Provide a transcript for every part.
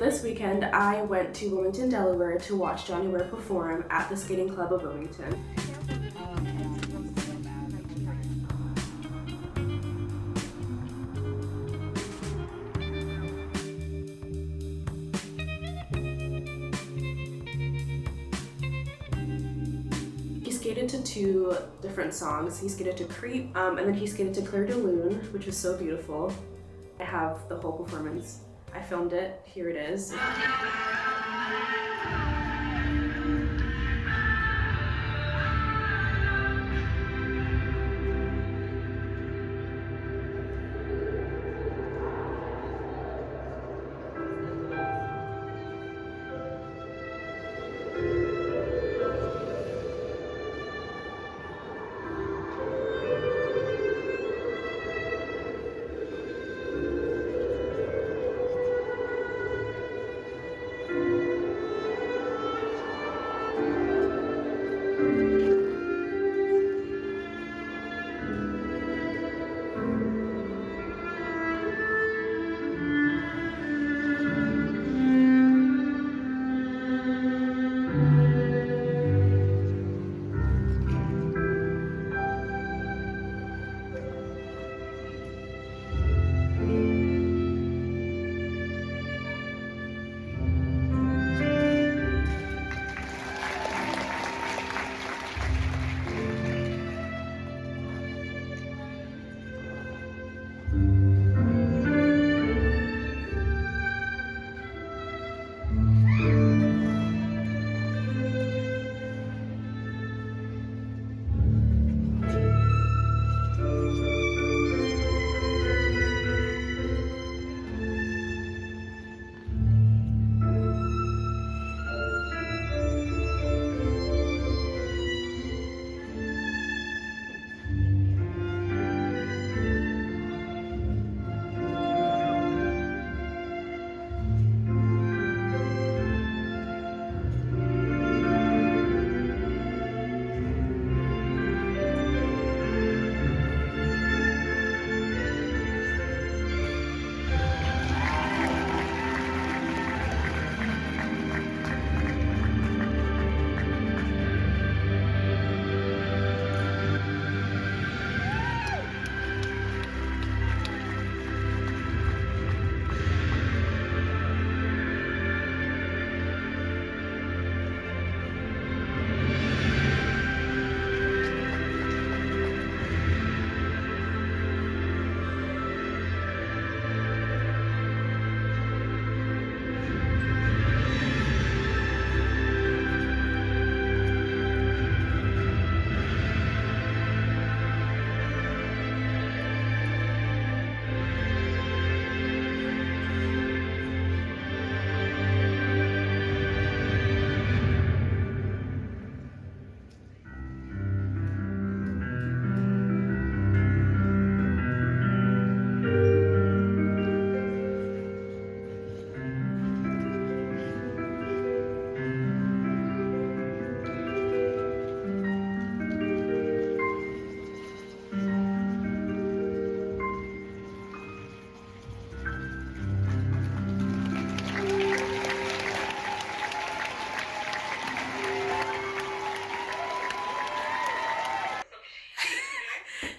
this weekend I went to Wilmington, Delaware to watch Johnny Weir perform at the Skating Club of Wilmington. He skated to 2 different songs. He skated to Creep, and then he skated to Clair de Lune, which was so beautiful. I have the whole performance. I filmed it. Here it is.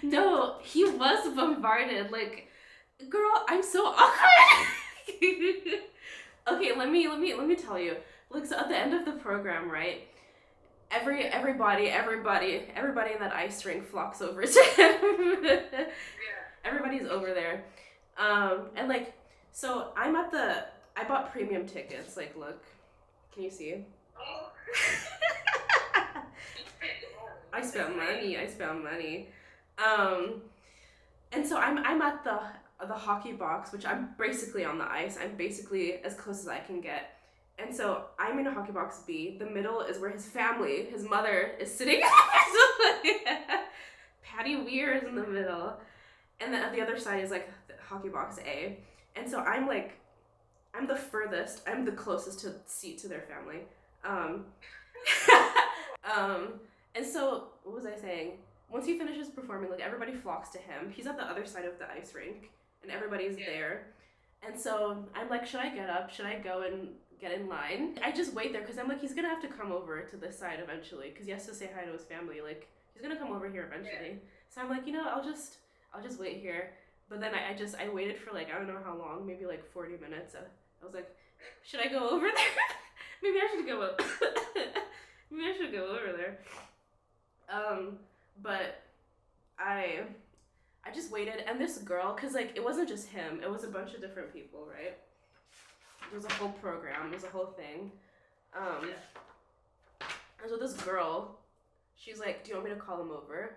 No, he was bombarded. Like, girl, I'm so awkward. Okay, let me tell you. Like, so at the end of the program, right? Everybody in that ice rink flocks over to him. Yeah. Everybody's over there. And like, so I bought premium tickets. Like, look, can you see? Oh. I spent money. And so I'm at the hockey box, which I'm basically on the ice. I'm basically as close as I can get. And so I'm in a hockey box B. The middle is where his family, his mother, is sitting. Patty Weir is in the middle. And then the other side is like the hockey box A. And so I'm the furthest, I'm the closest to seat to their family. And so, what was I saying? Once he finishes performing, like, everybody flocks to him. He's at the other side of the ice rink, and everybody's there. And so I'm like, should I get up? Should I go and get in line? I just wait there because I'm like, he's gonna have to come over to this side eventually because he has to say hi to his family. Like, he's gonna come over here eventually. So I'm like, you know, I'll just wait here. But then I waited for like, I don't know how long, maybe like 40 minutes. I was like, should I go over there? Maybe I should go up. Maybe I should go over there. But I just waited, and this girl, cause like it wasn't just him, it was a bunch of different people, right? It was a whole program, it was a whole thing. And so this girl, she's like, do you want me to call him over?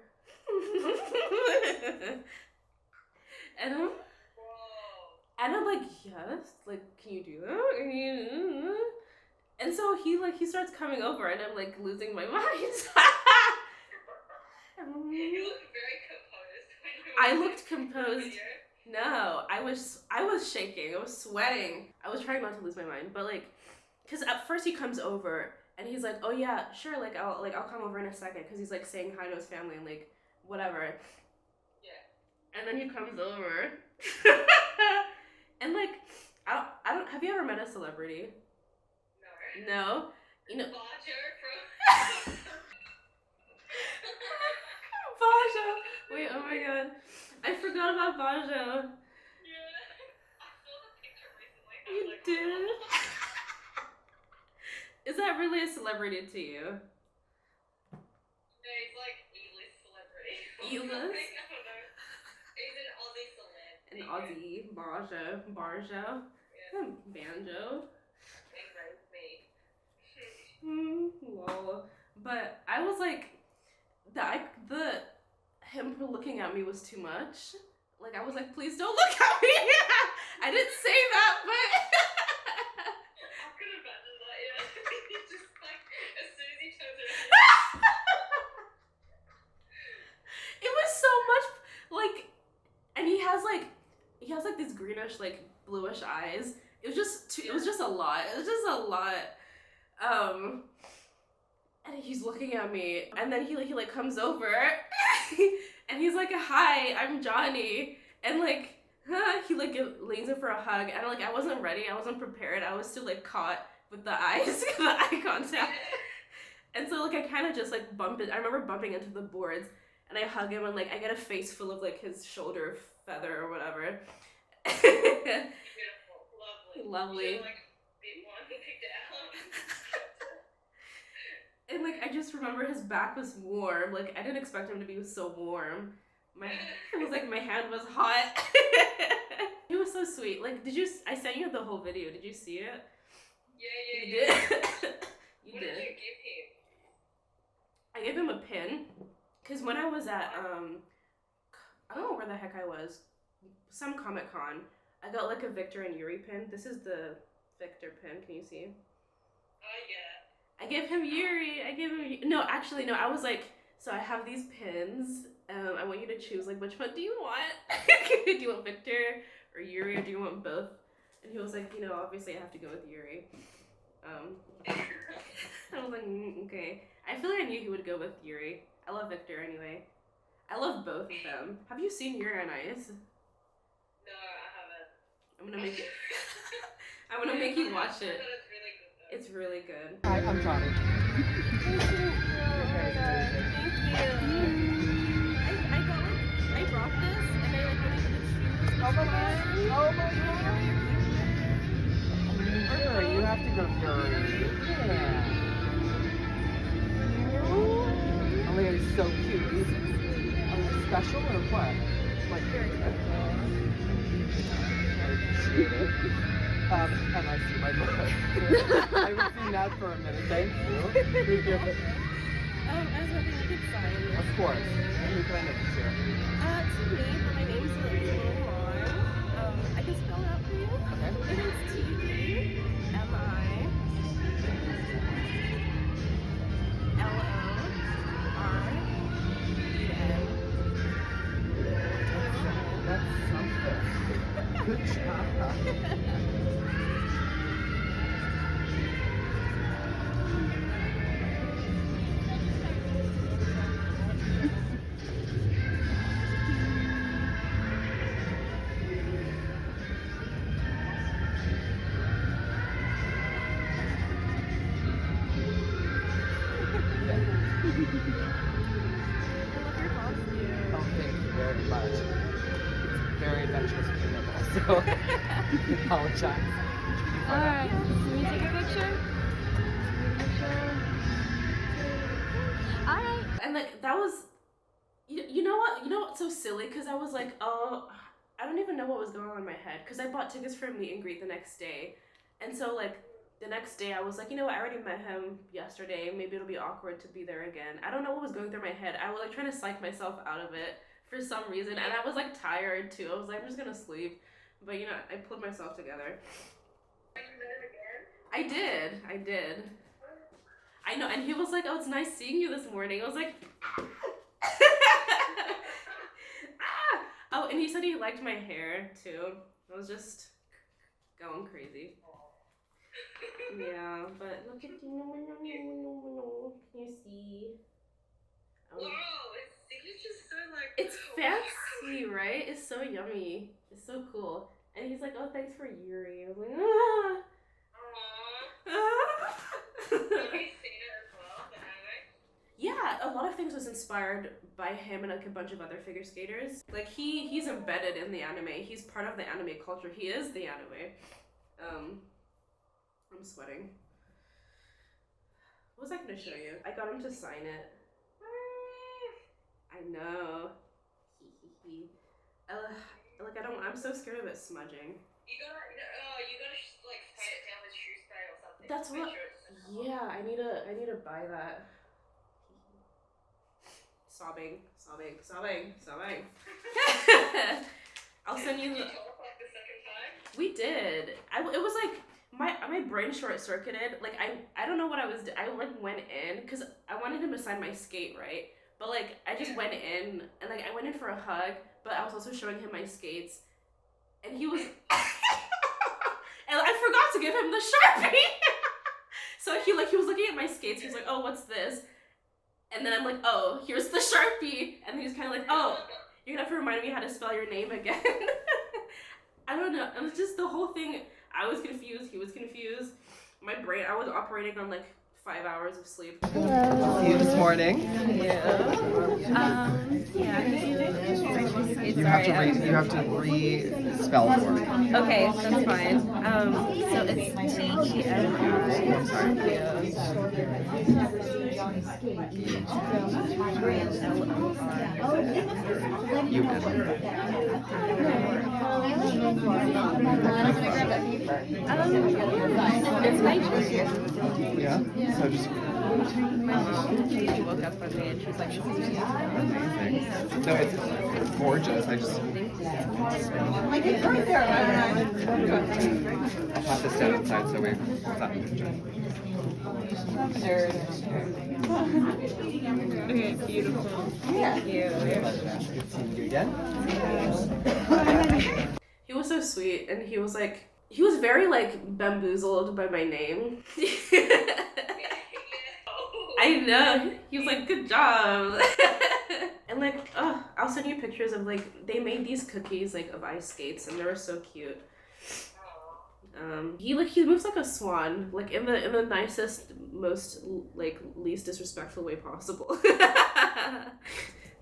and I'm like, yes, like, can you do that? And so he starts coming over, and I'm like losing my mind. You looked very composed. I looked composed. No, I was shaking. I was sweating. I was trying not to lose my mind, but like, cause at first he comes over and he's like, oh yeah, sure, like I'll come over in a second, cause he's like saying hi to his family and like whatever. Yeah. And then he comes over, and like I don't. Have you ever met a celebrity? No. No. You know. Bajo. Wait, oh my god. I forgot about Bajo. Yeah. I saw the picture recently. You like, did? Is that really a celebrity to you? No, he's like E-list celebrity. E-list? I don't know. He's an Aussie celeb. An Aussie. Bajo. Yeah. Banjo. He raised me. Lol. But I was like, him looking at me was too much. Like, I was like, please don't look at me. I didn't say that, but I could imagine that, yeah. Just like, as soon as he turns around. It was so much, like, and he has like these greenish, like, bluish eyes. It was just a lot. It was just a lot. And he's looking at me, and then he like comes over, and he's like, hi, I'm Johnny, and like, he like leans in for a hug, and like I wasn't ready, I wasn't prepared, I was still like caught with the eyes, the eye contact, and so like I kind of just like I remember bumping into the boards, and I hug him, and like I get a face full of like his shoulder feather or whatever. Beautiful, lovely. Lovely. Like, bit one, picked it out. And like I just remember his back was warm. Like I didn't expect him to be so warm. It was like my hand was hot. He was so sweet. Like, I sent you the whole video. Did you see it? Yeah. You did. You What did. did you give him? I gave him a pin, cause when I was at I don't know where the heck I was, some Comic-Con, I got like a Victor and Yuri pin. This is the Victor pin. Can you see? Oh yeah. I gave him Yuri. No, actually, no. I was like, so I have these pins. I want you to choose, like, which one do you want? Do you want Victor or Yuri, or do you want both? And he was like, you know, obviously I have to go with Yuri. I was like, okay. I feel like I knew he would go with Yuri. I love Victor anyway. I love both of them. Have you seen Yuri on Ice? No, I haven't. I'm gonna make you watch it. It's really good though. It's really good. Hi, I'm Johnny. I brought this and I like wanted to choose. Oh my god. Yuri, you have to go Yuri. Yeah. Oh my god, he's so cute. He's special or what? Like very special. I appreciate it. And I see my book. I haven't seen that for a minute. Thank you. I was hoping you could sign this. Of course. And who can I make it to? To me, but my name's Lily. I can spell it out for you. Okay. It is TDMILOREN. That's something. Good job. Oh, thank you very much. It's very adventurous for me, so I apologize. Alright, can you take a picture? Alright. And like that was, you know what's so silly? Because I was like, oh, I don't even know what was going on in my head. Because I bought tickets for a meet and greet the next day, and so like the next day I was like, you know what? I already met him yesterday. Maybe it'll be awkward to be there again. I don't know what was going through my head. I was like trying to psych myself out of it for some reason, and I was like tired too. I was like, I'm just gonna sleep, but you know, I pulled myself together. I did. I know, and he was like, oh, it's nice seeing you this morning. I was like, oh, and he said he liked my hair too. I was just going crazy. Yeah, but look at you. Can you see? Whoa, it's just so like. It's fancy, right? It's so yummy. It's so cool. And he's like, oh, thanks for Yuri. I was like, ah. Aww. Have you seen it as well, the anime? Yeah, a lot of things was inspired by him and like a bunch of other figure skaters. Like he's embedded in the anime. He's part of the anime culture. He is the anime. I'm sweating. What was I gonna show you? I got him to sign it. I know. I'm so scared of it smudging. You gotta like spray it down with shoe spray or something. That's Make what. sure it's Yeah, I need to buy that. Sobbing. I'll send you. Did you talk like the second time? We did. It was like my brain short circuited. Like I don't know what I was. I like went in because I wanted him to sign my skate, right? But like I just went in and like I went in for a hug, but I was also showing him my skates, and he was. And I forgot to give him the Sharpie. So he was looking at my skates. He was like, "Oh, what's this?" And then I'm like, "Oh, here's the Sharpie." And then he's kind of like, "Oh, you're gonna have to remind me how to spell your name again." I don't know. It was just the whole thing. I was confused. He was confused. My brain. I was operating on like 5 hours of sleep. Hello. See you this morning. Yeah. You have to re-spell for me. Okay, that's fine. So it's it's nice. Yeah. So just. She woke up with me and she's like, No, it's gorgeous. I just. I'll pop this down inside so we stop the picture. okay, beautiful. Yeah. Good seeing you again. He was so sweet, and he was very like bamboozled by my name. I know. He was like, good job. And like, I'll send you pictures of like, they made these cookies like of ice skates, and they were so cute. He moves like a swan, like in the nicest, most like least disrespectful way possible.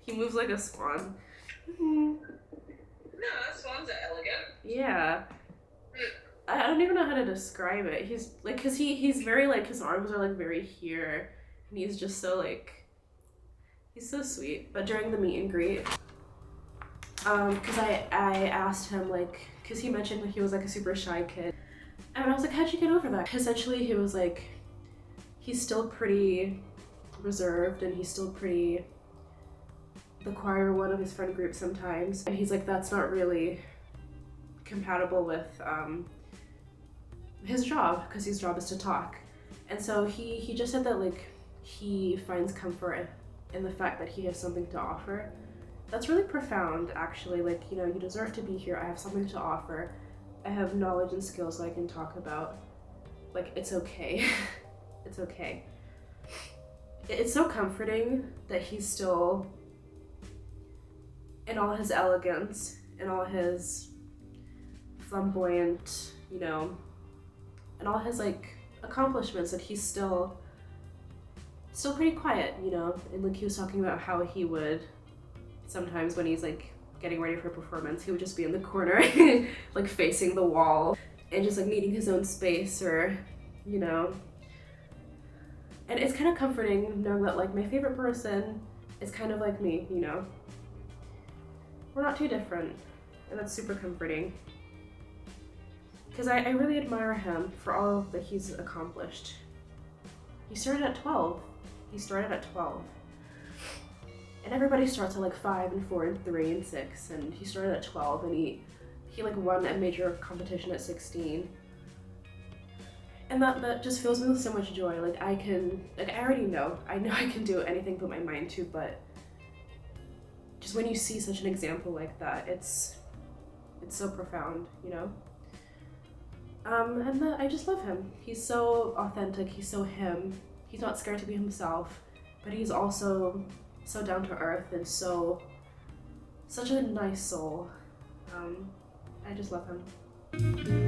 He moves like a swan. No, swans are elegant. Yeah. I don't even know how to describe it. He's like, cause he's very like, his arms are like very here, and he's just so like, he's so sweet. But during the meet and greet, cause I asked him like, cause he mentioned that he was like a super shy kid, and I was like, how'd you get over that? Essentially, he was like, he's still pretty reserved, and he's still pretty the quieter one of his friend group sometimes, and he's like, that's not really compatible with his job, because his job is to talk. And so he just said that like he finds comfort in the fact that he has something to offer. That's really profound, actually. Like, you know, you deserve to be here. I have something to offer. I have knowledge and skills I can talk about. Like, it's okay. It's okay. It's so comforting that he's still, in all his elegance, in all his flamboyant, you know, and all his like accomplishments, that he's still still pretty quiet, you know. And like he was talking about how he would sometimes when he's like getting ready for a performance, he would just be in the corner like facing the wall and just like needing his own space, or you know. And it's kind of comforting knowing that like my favorite person is kind of like me, you know. We're not too different, and that's super comforting. Because I really admire him for all that he's accomplished. He started at 12. He started at 12. And everybody starts at like 5 and 4 and 3 and 6, and he started at 12, and he like won a major competition at 16. And that just fills me with so much joy. Like I already know I can do anything put my mind to, but just when you see such an example like that, it's so profound, you know? And I just love him. He's so authentic, he's so him. He's not scared to be himself, but he's also so down to earth and such a nice soul. I just love him.